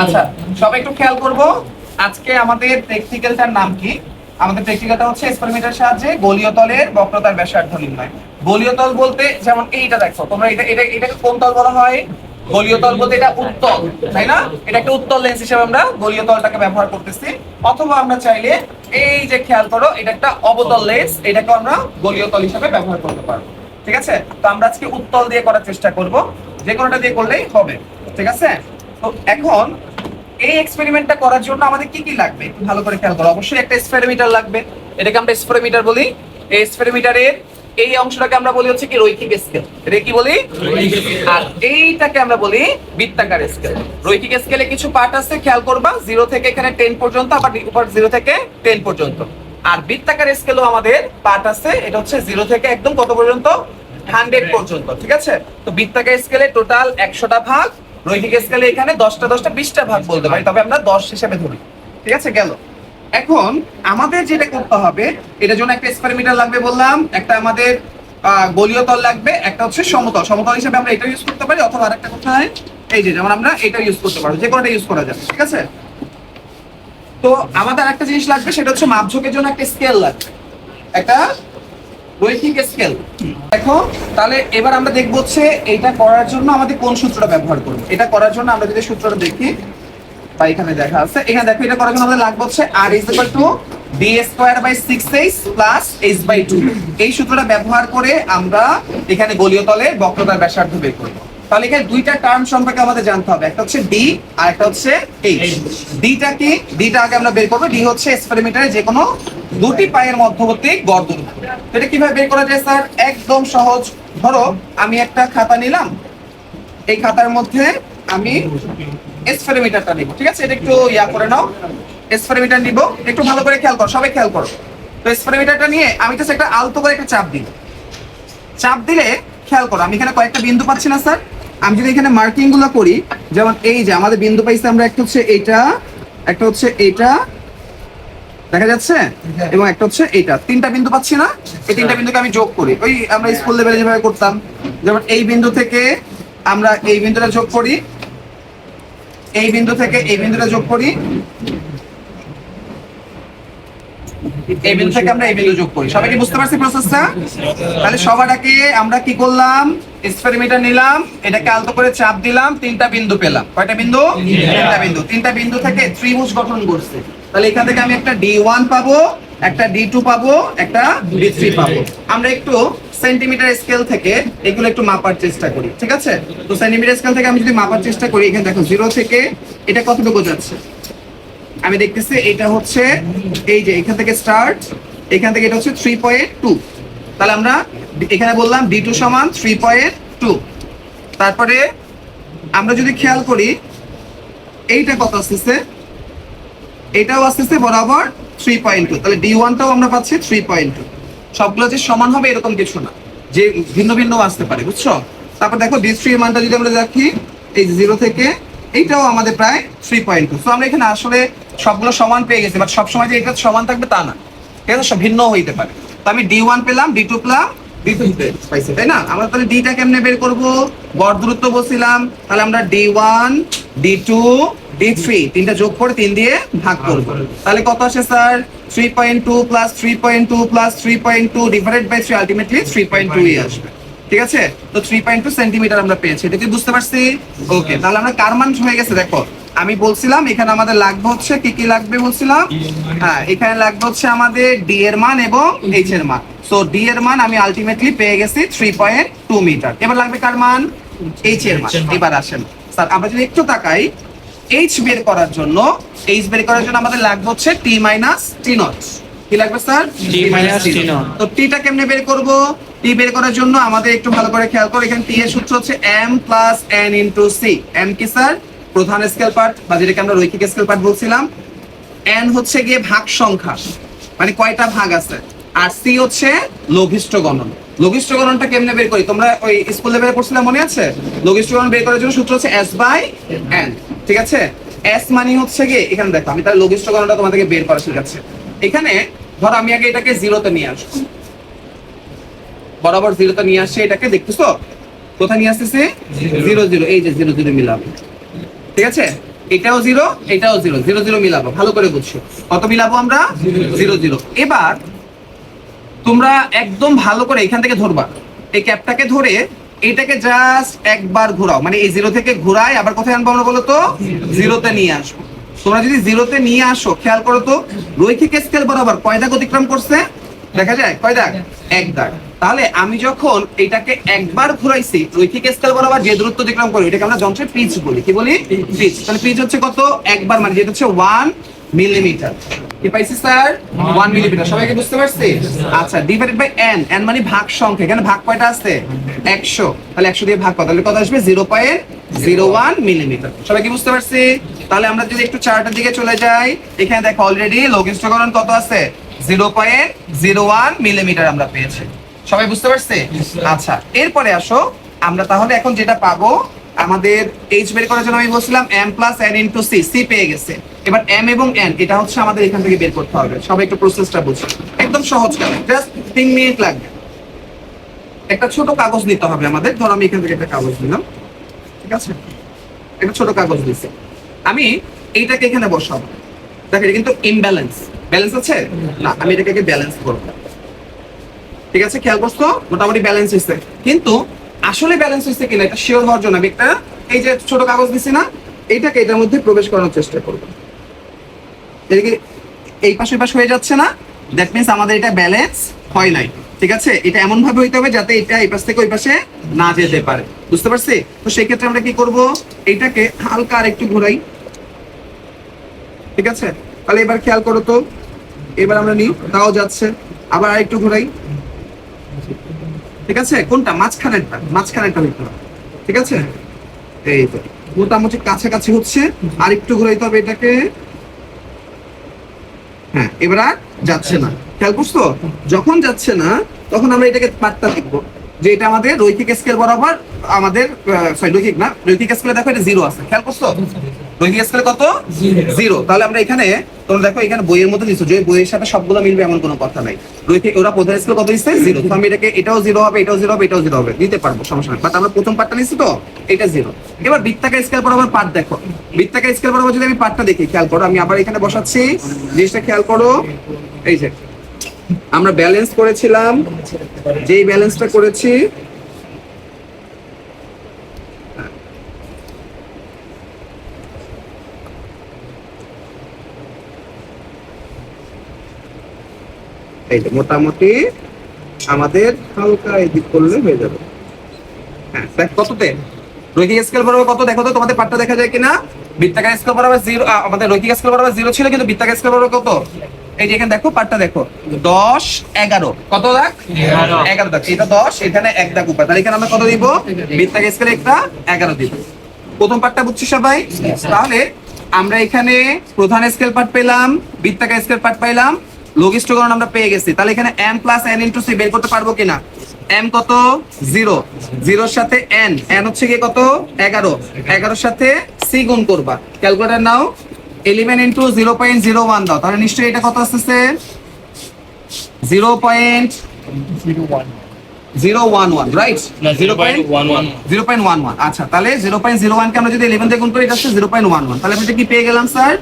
আচ্ছা, সবাই একটু খেয়াল করব। আজকে আমাদের প্র্যাকটিক্যালটার নাম কি? আমাদের প্র্যাকটিক্যালটা হচ্ছে স্পারমিটার সাহায্যে গোলীয় তলের বক্রতার ব্যাসার্ধ নির্ণয়। গোলীয় তল বলতে যেমন এইটা দেখো তোমরা, এটাকে কোন তল বলা হয়? গোলীয় তল বলতে এটা উত্তল, তাই না? এটা একটা উত্তল লেন্স হিসেবে আমরা গোলীয় তলটাকে ব্যবহার করতেছি। অথবা আমরা চাইলে এই যে খেয়াল করো, এটা একটা অবতল লেন্স, এটাকে আমরা গোলীয় তল হিসেবে ব্যবহার করতে পারবো। ঠিক আছে? তো আমরা আজকে উত্তল দিয়ে করার চেষ্টা করব, যে কোনোটা দিয়ে করলেই হবে। ঠিক আছে? তো এখন এই এক্সপেরিমেন্টটা করার জন্য আমাদের কি কি লাগবে একটু ভালো করে খেয়াল করো। অবশ্যই একটা স্পেরোমিটার লাগবে, এটাকে আমরা স্পেরোমিটার বলি। এই স্পেরোমিটারের এই অংশটাকে আমরা বলি হচ্ছে কি রৈখিক স্কেল। এটা কি বলি? আর এইটাকে আমরা বলি বৃত্তাকার স্কেল। রৈখিক স্কেলে কিছু পার্ট আছে, খেয়াল করবা, 0 থেকে এখানে 10 পর্যন্ত, আবার উপর 0 থেকে 10 পর্যন্ত। আর বৃত্তাকার স্কেলও আমাদের পার্ট আছে, এটা হচ্ছে 0 থেকে একদম কত পর্যন্ত? 100 পর্যন্ত। ঠিক আছে? তো বৃত্তাকার স্কেলে টোটাল 100টা ভাগ, রৈখিক স্কেলে এখানে 10টা 20টা ভাগ বলতে পারি, তবে আমরা 10 হিসেবে ধরি। ঠিক আছে? গেল। এখন আমাদের যেটা করতে হবে, এটার জন্য একটা স্পারমিটার লাগবে বললাম, একটা আমাদের গোলীয় তল লাগবে, একটা হচ্ছে সমতল। সমতল হিসেবে আমরা এটা ইউজ করতে পারি, অথবা আরেকটা কোথায়, এই যে যেমন আমরা এটা ইউজ করতে পারবো, যে কোনোটা ইউজ করা যাবে। ঠিক আছে? তো আমাদের আরেকটা জিনিস লাগবে, সেটা হচ্ছে মাপঝোঁকের জন্য একটা স্কেল লাগবে, একটা রৈখিক স্কেল। দেখো, তাহলে এবার আমরা দেখবো হচ্ছে এটা করার জন্য আমাদের কোন সূত্রটা ব্যবহার করবো। এটা করার জন্য আমরা যদি সূত্রটা দেখি, বা এখানে দেখা আছে, এখানে দেখো, এটা করার জন্য আমাদের লাগবে হচ্ছে r = d²/6h + h/2। এই সূত্রটা ব্যবহার করে আমরা এখানে গোলীয় তলে বক্রতার ব্যাসার্ধ বের করব। তাহলে এখানে দুইটা টার্ম সম্পর্কে আমাদের জানতে হবে, একটা হচ্ছে d আর একটা হচ্ছে h। dটা কি? dটা আগে আমরা বের করব। d হচ্ছে স্পেরোমিটারে যে কোনো দুটি পায়ের মধ্যবর্তী গড় দৈর্ঘ্য। এটা কিভাবে বের করা যায় স্যার? একদম সহজ। ধরো আমি একটা খাতা নিলাম, এই খাতার মধ্যে আমি স্পেরোমিটারটা নিব। ঠিক আছে? এটা একটু করে নাও। স্পেরোমিটার নিব, একটু ভালো করে খেয়াল করো, সবাই খেয়াল করো। তো স্পেরোমিটারটা নিয়ে আমি জাস্ট একটা আলতো করে একটা চাপ দিই। চাপ দিলে খেয়াল করো, আমি এখানে কয়েকটা বিন্দু পাচ্ছি না স্যার? আমি যদি এখানে মার্কিং গুলো করি, যেমন এই যে আমাদের বিন্দু পাইছি আমরা, একটা হচ্ছে এইটা, একটা হচ্ছে এইটা, দেখা যাচ্ছে, এবং একটা হচ্ছে এইটা। তিনটা বিন্দু পাচ্ছি না? এই তিনটা বিন্দুকে আমি যোগ করি, ওই আমরা স্কুল লেভেলে যেভাবে করতাম। যেমন এই বিন্দু থেকে আমরা এই বিন্দুটা যোগ করি, এই বিন্দু থেকে এই বিন্দুটা যোগ করি, এই বিন্দু থেকে আমরা এই বিন্দু যোগ করি। সবাই কি বুঝতে পারছি প্রসেসটা? তাহলে সবাটাকে আমরা কি করলাম? স্পেরিমিটার নিলাম, এটাকে আলতো করে চাপ দিলাম, তিনটা বিন্দু পেলাম। কয়টা বিন্দু? তিনটা বিন্দু। তিনটা বিন্দু থেকে ত্রিভুজ গঠন করছে। তাহলে এখান থেকে আমি একটা D1 পাবো, একটা D2 পাবো, একটা D3 পাবো। আমরা একটু সেন্টিমিটার স্কেল থেকে এগুলো একটু মাপার চেষ্টা করি। ঠিক আছে? তো সেন্টিমিটার স্কেল থেকে আমি যদি মাপার চেষ্টা করি, এখানে দেখো 0 থেকে এটা কতটুকু যাচ্ছে আমি দেখতেছি। এটা হচ্ছে এই যে এখান থেকে স্টার্ট, এখান থেকে এটা হচ্ছে 3.2। তাহলে আমরা এখানে বললাম D2 = 3.2। তারপরে আমরা যদি খেয়াল করি, এইটা কত আসতেছে? এটাও আসতেছে বরাবর 3.2। তাহলে D1 টাও আমরা পাচ্ছি 3.2। সবগুলো যে সমান হবে এরকম কিছু না, যে ভিন্ন ভিন্ন আসতে পারে, বুঝছো? তারপর দেখো D3 এর মানটা যদি আমরা দেখি, এই 0 থেকে এইটাও আমাদের প্রায় 3.2। তো আমরা এখানে আসলে সবগুলো সমান পেয়ে গেছি, বাট সবসময় যে এটা সমান থাকবে তা না, ঠিক আছে? সব ভিন্ন হইতে পারে। তো আমি D1 পেলাম, D2 পেলাম, D3 পাইছি, তাই না? আমরা তাহলে D টা কেমনে বের করব? গড় দূরত্ব বলছিলাম, তাহলে আমরা D1 D2 D3 তিনটা যোগ করে 3 দিয়ে ভাগ করব। তাহলে কত আসে স্যার? 3.2 + 3.2 + 3.2 / 3, আলটিমেটলি 3.2 ই আসবে। ঠিক আছে? তো 3.2 সেন্টিমিটার আমরা পেয়েছি। এটা কি বুঝতে পারছি? ওকে, তাহলে আমরা কার মান হয়ে গেছে দেখো। আমি বলছিলাম এখানে আমাদের লাগবে হচ্ছে কি কি লাগবে বলছিলাম? হ্যাঁ, এখানে লাগবে হচ্ছে আমাদের D এর মান এবং H এর মান। সো D এর মান আমি আলটিমেটলি পেয়ে গেছি 3.2 মিটার। এবার লাগবে কার মান? H এর মান। এবার আসেন স্যার, আমরা যদি একটু তাকাই, H বের করার জন্য আমাদের লাগবে হচ্ছে T - T0। কি লাগবে স্যার? T - T0। তো T টা কেমনে বের করব? T বের করার জন্য আমাদের একটু ভালো করে খেয়াল করো, এখানে T এর সূত্র হচ্ছে M + N * C। M কি স্যার? প্রধান স্কেল পার্ট, বা যেটাকে আমরা রৈখিক স্কেল পার্ট বলছিলাম। N হচ্ছে গিয়ে ভাগ সংখ্যা, মানে কয়টা ভাগ আছে। আর C হচ্ছে লঘিষ্ঠ গণন। লঘিষ্ঠ গণনটা কেমনে বের করি? তোমরা ওই স্কুল লেভেলে পড়ছিলাম, মনে আছে? লঘিষ্ঠ গণন বের করার জন্য সূত্র হচ্ছে S/N। ঠিক আছে? S মানে হচ্ছে গিয়ে, এখানে দেখো আমি তার লঘিষ্ঠ গণনটা তোমাদেরকে বের করা শিখাচ্ছি। এখানে ধরো আমি আগে এটাকে 0-তে নিয়ে আসবো, বরাবর 0-তে নিয়ে আসছে। এটাকে দেখতেছো কোথায় নিয়ে আসতেছে? 0 0, এই যে 0 0 মিলাম। ঠিক আছে? এটাও 0, এটাও 0, 0 0 মিলাবো, ভালো করে বুঝছো। কত মিলাবো আমরা? 0 0। এবার তোমরা একদম ভালো করে এখান থেকে ধরবা, এই ক্যাপটাকে ধরে এটাকে জাস্ট একবার ঘোরাও, মানে এই 0 থেকে ঘোরাই আবার কোথায় আনবো আমরা বলো তো? 0 তে নিয়ে আসবো। তোমরা যদি 0 তে নিয়ে আসো, খেয়াল করো তো রৈখিক স্কেল বরাবর কয় দাগ অতিক্রম করছে দেখা যায়? কয় দাগ? এক দাগ। তাহলে আমি যখন এটাকে একবার ঘুরাইছি রৈখিক স্কেল বরাবর যে দূরত্ব অতিক্রম করি এটাকে আমরা যন্ত্রের পিচ বলি। কি বলি? পিচ। তাহলে পিচ হচ্ছে কত? একবার, মানে যেটা হচ্ছে 1 মিলিমিটার। কি পাইছি স্যার? 1 মিলিমিটার। সবাইকে বুঝতে পারছি? আচ্ছা, ডিভাইডেড বাই n, n মানে ভাগ সংখ্যা। এখানে ভাগ কয়টা আছে? 100। তাহলে 100 দিয়ে ভাগ কত? তাহলে কত আসবে? 0.01 মিলিমিটার। সবাই কি বুঝতে পারছি? তাহলে আমরা যদি একটু চার্টের দিকে চলে যাই, এখানে দেখো অলরেডি লঘিষ্ঠকরণ কত আছে? 0.01 মিলিমিটার আমরা পেয়েছি। সবাই বুঝতে পারছে? আচ্ছা, এরপরে আসো আমরা তাহলে এখন যেটা পাবো, আমাদের h বের করার জন্য আমি বলছিলাম m plus n into c, c পেয়ে গেছে। এবার m এবং n এটা হচ্ছে আমাদের এখান থেকে বের করতে হবে। সবাই একটু প্রসেসটা বুঝো, একদম সহজ কাজ, জাস্ট 3 মিনিট লাগবে। একটা ছোট কাগজ নিতে হবে আমাদের। ধরো আমি এখান থেকে একটা কাগজ নিলাম, ঠিক আছে? একটা ছোট কাগজ দিছি, আমি এইটাকে এখানে বসাবো। দেখো এটা কিন্তু ইমব্যালেন্স, ব্যালেন্স আছে না, আমি এটাকে ব্যালেন্স করব। ঠিক আছে, খেয়াল করছো? মোটামুটি ব্যালেন্স হইছে, কিন্তু আসলে ব্যালেন্স হইছে কিনা এটা শিওর হওয়ার জন্য আমি একটা এই যে ছোট কাগজ দিছি না, এইটাকে এটার মধ্যে প্রবেশ করানোর চেষ্টা করব। এদিকে এই পাশে পাশ হয়ে যাচ্ছে না, দ্যাট মিন্স আমাদের এটা ব্যালেন্স হয় নাই। ঠিক আছে, এটা এমন ভাবে হইতে হবে যাতে এটা এই পাশ থেকে ওই পাশে না যেতে পারে। বুঝতে পারছি? তো সেই ক্ষেত্রে আমরা কি করব, এইটাকে হালকা আর একটু ঘোরাই। ঠিক আছে, তাহলে এবার খেয়াল করো তো, এবার আমরা নিই, তাও যাচ্ছে, আবার আরেকটু ঘোরাই। ঠিক আছে, কোনটা? মাঝখানেরটা, মাঝখানেরটা হইতে হবে। ঠিক আছে, এই তো মোটামুটি কাছাকাছি হচ্ছে, আর একটু ঘুরাইতে হবে এটাকে। হ্যাঁ, এবার আর যাচ্ছে না। খেয়াল করছো? যখন যাচ্ছে না তখন আমরা এটাকে পার্টটা দেখবো যে এটা আমাদের রৈখিক স্কেল বরাবর আমাদের সরি রৈখিক না, রৈখিক স্কেলে দেখো এটা 0 আছে। খেয়াল করছো? রৈখিক স্কেলে কত? 0। তাহলে আমরা এখানে তোমরা দেখো এখানে বইয়ের মধ্যে দিচ্ছ যে বইয়ের সাথে সবগুলো মিলবে এমন কোনো কথা নাই। রৈখিক ওরা প্রধান স্কেল কত দিচ্ছে? 0। তো আমি এটাকে এটাও 0 হবে, এটাও 0 হবে, এটাও 0 হবে, দিতে পারবো, সমস্যা নাই। বাট আমরা প্রথম পার্টটা নিচ্ছি তো এটা 0। এবার বৃত্তাকার স্কেল বরাবর পার্ট দেখো। বৃত্তাকার স্কেল বরাবর যদি আমি পার্টটা দেখি, খেয়াল করো, আমি আবার এখানে বসাচ্ছি, জিনিসটা খেয়াল করো। এই যে আমরা ব্যালেন্স করেছিলাম, যেই ব্যালেন্সটা করেছি এই যে মোটামুটি আমাদের হালকা এদিক করলে হয়ে যাবে। হ্যাঁ, দেখ কততে রৈখিক স্কেল বরাবর কত দেখো তো, তোমাদের পার্টটা দেখা যায় কিনা? বৃত্তাকার স্কেল বরাবর 0, আমাদের রৈখিক স্কেল বরাবর 0 ছিল, কিন্তু বৃত্তাকার স্কেল বরাবর কত? এই যে এখানে দেখো পার্টটা দেখো, 10 11 কত দাগ? 11 দাগ। এটা 10, এখানে 1 দাগ উপর, তাহলে এখানে আমরা কত দিব? বৃত্তাকার স্কেলে একটা 11 দিব। প্রথম পার্টটা বুঝছি সবাই? তাহলে আমরা এখানে প্রধান স্কেল পার্ট পেলাম, বৃত্তাকার স্কেল পার্ট পাইলাম, লঘিষ্ঠকরণ আমরা পেয়ে গেছি। তাহলে এখানে m plus n into c বের করতে পারবো কিনা? m কত? 0, 0 এর সাথে n, n হচ্ছে কি কত? 11, 11 এর সাথে c গুণ করবা। ক্যালকুলেটর নাও, 11 ইনটু 0.01 দাও, তাহলে নিশ্চয়ই এটা কত আসছে? 0.011, রাইট? না 0.11 0.11। আচ্ছা, তাহলে 0.01 কে আমরা যদি 11 দিয়ে গুণ করি এটা হচ্ছে 0.11। তাহলে আমরা এটা কি পেয়ে গেলাম স্যার?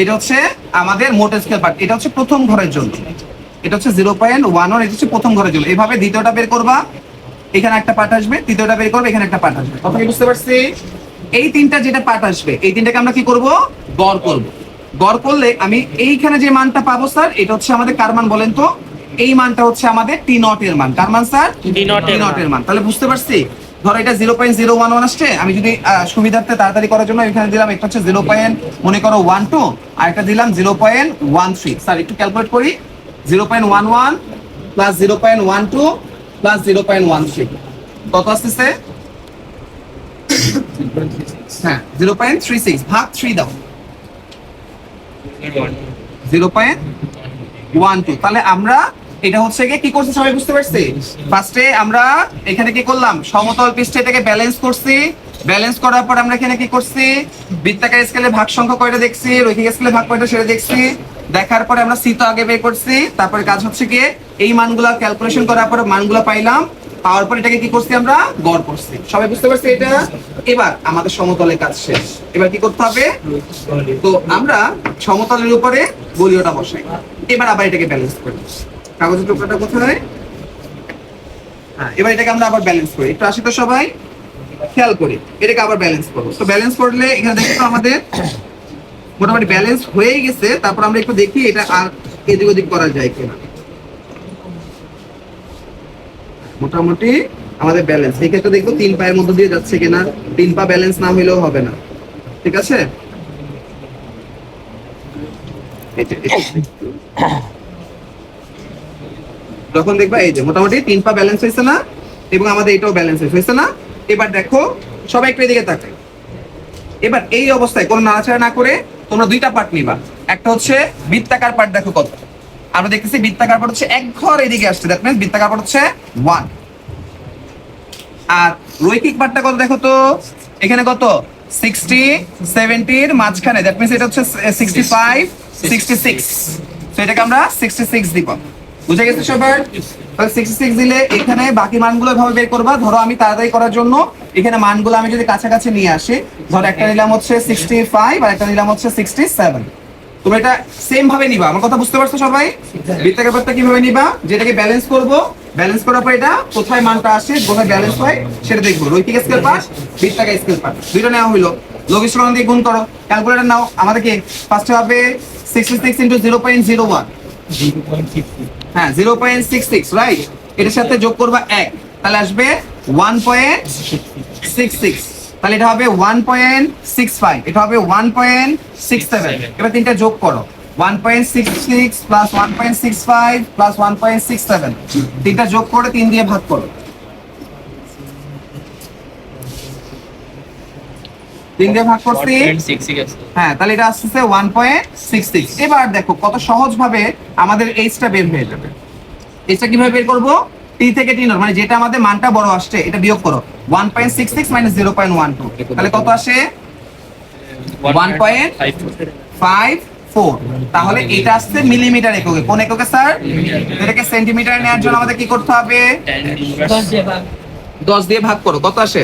এটা হচ্ছে আমাদের মোট স্কেল পার্ট, এটা হচ্ছে প্রথম ঘরের জন্য, এটা হচ্ছে 0.11, এটা হচ্ছে প্রথম ঘরের জন্য। এইভাবে দ্বিতীয়টা বের করবা, এখানে একটা পার্ট আসবে, তৃতীয়টা বের করবে, এখানে একটা পার্ট আসবে। কথা কি বুঝতে পারছি? এই তিনটা যেটা পার্ট আসবে, এই তিনটাকে আমরা কি করব? গড় করব। গড় করলে আমি এইখানে যে মানটা পাবো স্যার, এটা হচ্ছে আমাদের কার মান বলেন তো? এই মানটা হচ্ছে আমাদের টি নট এর মান। কার মান স্যার? টি নট এর মান। তাহলে বুঝতে পারছি? ধরো এটা 0.011 আসছে, আমি যদি সুবিধার্থে তাড়াতাড়ি করার জন্য এখানে দিলাম একটা হচ্ছে 0. মনে করো 12, আর একটা দিলাম 0.13। স্যার একটু ক্যালকুলেট করি, 0.11 প্লাস 0.12 প্লাস 0.13 কত আসতেছে? হ্যাঁ, 0.36 ভাগ 3 দাও, 0.12। তাহলে আমরা এটা হচ্ছে কি করছি সবাই বুঝতে পারছি? ফার্স্টে আমরা এখানে কি করলাম? সমতল পৃষ্ঠে এটাকে ব্যালেন্স করছি, ব্যালেন্স করার পর আমরা এখানে কি করছি? বৃত্তাকার স্কেলে ভাগ সংখ্যা কয়টা দেখছি, রৈখিক স্কেলে ভাগ কয়টা সেটা দেখছি। দেখার পরে আমরা সি তো আগে বের করছি, তারপরে কাজ হচ্ছে কি এই মানগুলা ক্যালকুলেশন করার পরে মানগুলা পাইলাম, পাওয়ার পর এটাকে কি করছি আমরা গড় করছি। সবাই বুঝতে পারছি এটা? এবার আমাদের সমতলের কাজ শেষ। এবার কি করতে হবে? তো আমরা সমতলের উপরে বলিওটা বসাই। এবার আবার এটাকে ব্যালেন্স করি। কাগজের টুকরাটা কোথায়? হ্যাঁ, এবার এটাকে আমরা আবার ব্যালেন্স করি। একটু আসি তো সবাই, খেয়াল করি। এটাকে আবার ব্যালেন্স করবো। তো ব্যালেন্স করলে এখানে দেখো আমাদের মোটামুটি ব্যালেন্স হয়ে গেছে। তারপর আমরা একটু দেখি এটা আর এদিক ওদিক করা যায় কিনা। মোটামুটি আমাদের ব্যালেন্স এই ক্ষেত্রে দেখবো 3 পায়ের মধ্যে দিয়ে যাচ্ছে কিনা। 3 পা ব্যালেন্স না হইলেও হবে না, ঠিক আছে? যখন দেখবা এই যে মোটামুটি 3 পা ব্যালেন্স হয়েছে না, এবং আমাদের এটাও ব্যালেন্স হয়েছে না। এবার দেখো সবাই একটু এদিকে তাকায়। এবার এই অবস্থায় কোনো নাড়াচাড়া না করে তোমরা দুইটা পার্ট নিবা। একটা হচ্ছে বৃত্তাকার পার্ট, দেখো কত আমরা দেখতেছি বৃত্তাকার পার্ট হচ্ছে এক ঘর এদিকে আসছে, দ্যাট মিন্স বৃত্তাকার পার্ট হচ্ছে 1। আর রৈখিক পার্টটা কত দেখো তো, এখানে কত 60 70 এর মাঝখানে, দ্যাট মিন্স এটা হচ্ছে 65 66। তো এটাকে আমরা 66 দিব। বুঝে গেছে সবার? তাহলে 66 দিলে এখানে বাকি মানগুলো এভাবে বের করবা। ধরো আমি তাড়াতাড়ি করার জন্য এখানে মানগুলো আমি যদি কাছাকাছি নিয়ে আসি, ধরো একটা নিলাম হচ্ছে 65 আর একটা নিলাম হচ্ছে 67। তোমরা এটা সেম ভাবে নিবা। আমার কথা বুঝতে পারছো সবাই? বৃত্তাকার পার্টটা কিভাবে নিবা, যেটাকে ব্যালেন্স করব, ব্যালেন্স করার পর এটা কোথায় মানটা আসে, কোথায় ব্যালেন্স হয় সেটা দেখবো। রৈখিক স্কেল পার্ট, বৃত্তাকার স্কেল পার্ট দুইটা নেওয়া হলো। লঘিষ্ঠকরণ দিয়ে গুণ করো, ক্যালকুলেটর নাও। আমাদেরকে ফার্স্টে হবে 66 ইনটু 0.01, হ্যাঁ 0.66, রাইট? এটার সাথে যোগ করবা 1, তাহলে আসবে 1.66। তাহলে এটা হবে 1.65, এটা হবে 1.67। এবার তিনটা যোগ করো, 1.66 প্লাস 1.65 প্লাস 1.67, তিনটা যোগ করে 3 দিয়ে ভাগ করো। 3 দিয়ে ভাগ করছি, হ্যাঁ, তাহলে এটা আসছে 1.66। এবার দেখো কত সহজ ভাবে আমাদের এইচটা বের হয়ে যাবে। এইচটা কিভাবে বের করব? টি থেকে টি নট, মানে যেটা আমাদের মানটা বড় আসছে এটা বিয়োগ করো। 1.66 মাইনাস 0.12, তাহলে কত আসে? 1.54। তাহলে এটা আসছে মিলিমিটার এককে। কোন এককে স্যার? এটাকে সেন্টিমিটার নেওয়ার জন্য আমাদের কি করতে হবে? 10 দিয়ে ভাগ করো, কত আসে?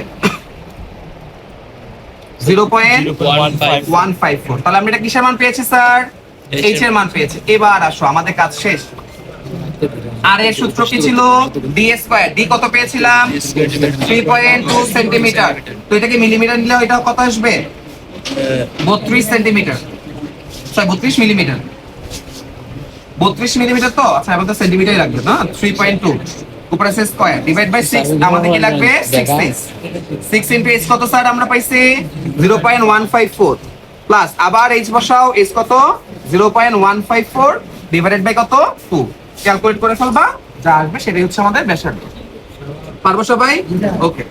0.154। তাহলে আমরা এটা কিসের মান পেয়েছি স্যার? এইচ এর মান পেয়েছি। এবার আসো, আমাদের কাজ শেষ। আর এর সূত্র কি ছিল? D square. ডি কত পেয়েছিলাম? 3.2 সেন্টিমিটার। তো এটাকে মিলিমিটার নিলে এটা কত আসবে? 32 সেন্টিমিটার, স্যার 32 মিলিমিটার। 32 মিলিমিটার তো, আচ্ছা আমাদের সেন্টিমিটারই লাগবে না। 3.2 উপরে আছে স্কয়ার ডিভাইড বাই 6, আমাদের কি লাগবে? 6 6 ইনটু h কত স্যার আমরা পাইছি? 0.154 প্লাস আবার h বসাও, h কত? 0.154 ডিভাইডেড বাই কত? 2। ক্যালকুলেট করে ফেলবা, যা আসবে সেটাই হচ্ছে আমাদের ব্যাসার্ধ। পারবো সবাই? ওকে।